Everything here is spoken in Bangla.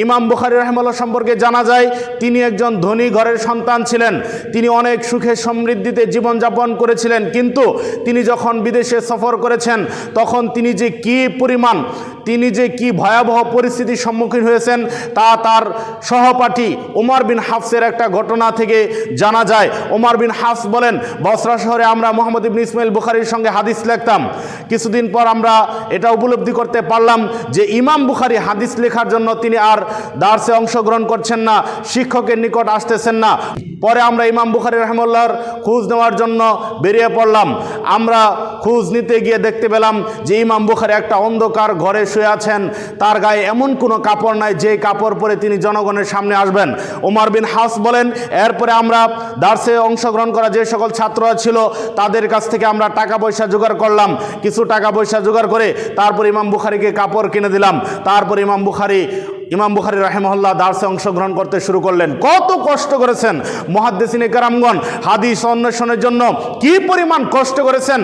ইমাম বুখারী রাহিমাহুল্লাহ সম্পর্কে জানা যায় তিনি একজন ধনী ঘরের সন্তান ছিলেন। তিনি অনেক সুখে সমৃদ্ধিতে জীবনযাপন করেছিলেন, কিন্তু তিনি যখন বিদেশে সফর করেছেন তখন তিনি যে কি ভয়াবহ পরিস্থিতির সম্মুখীন হয়েছেন তা তার সহপাঠী ওমর বিন হাফসের একটা ঘটনা থেকে জানা যায়। ওমর বিন হাফস বলেন, বসরা শহরে আমরা মুহাম্মদ ইবনে ইসমাইল বুখারীর সঙ্গে হাদিস লিখতাম। কিছুদিন পর আমরা এটা উপলব্ধি করতে পারলাম যে ইমাম বুখারী হাদিস লেখার জন্য তিনি আর দার্সে অংশগ্রহণ করছেন না, শিক্ষকের নিকট আসতেছেন না। পরে আমরা ইমাম বুখারী রাহিমাহুল্লাহর খোঁজ নেওয়ার জন্য বেরিয়ে পড়লাম। আমরা খোঁজ নিতে গিয়ে দেখতে পেলাম যে ইমাম বুখারী একটা অন্ধকার ঘরে শুয়ে আছেন। তার গায়ে এমন কোনো কাপড় নাই যে কাপড় পরে তিনি জনগণের সামনে আসবেন। ওমর বিন হাফস বলেন, এরপরে আমরা দার্সে অংশগ্রহণ করা যে সকল ছাত্ররা ছিল তাদের কাছ থেকে আমরা টাকা পয়সা জোগাড় করলাম। কিছু টাকা পয়সা জোগাড় করে তারপর ইমাম বুখারীকে কাপড় কিনে দিলাম। তারপর ইমাম বুখারী রাহিমাহুল্লাহ দার্সে অংশগ্রহণ করতে শুরু করলেন। কত কষ্ট করেছেন মুহাদ্দিসিনে কেরামগণ, হাদিস অন্বেষণের জন্য কি পরিমাণ কষ্ট করেছেন।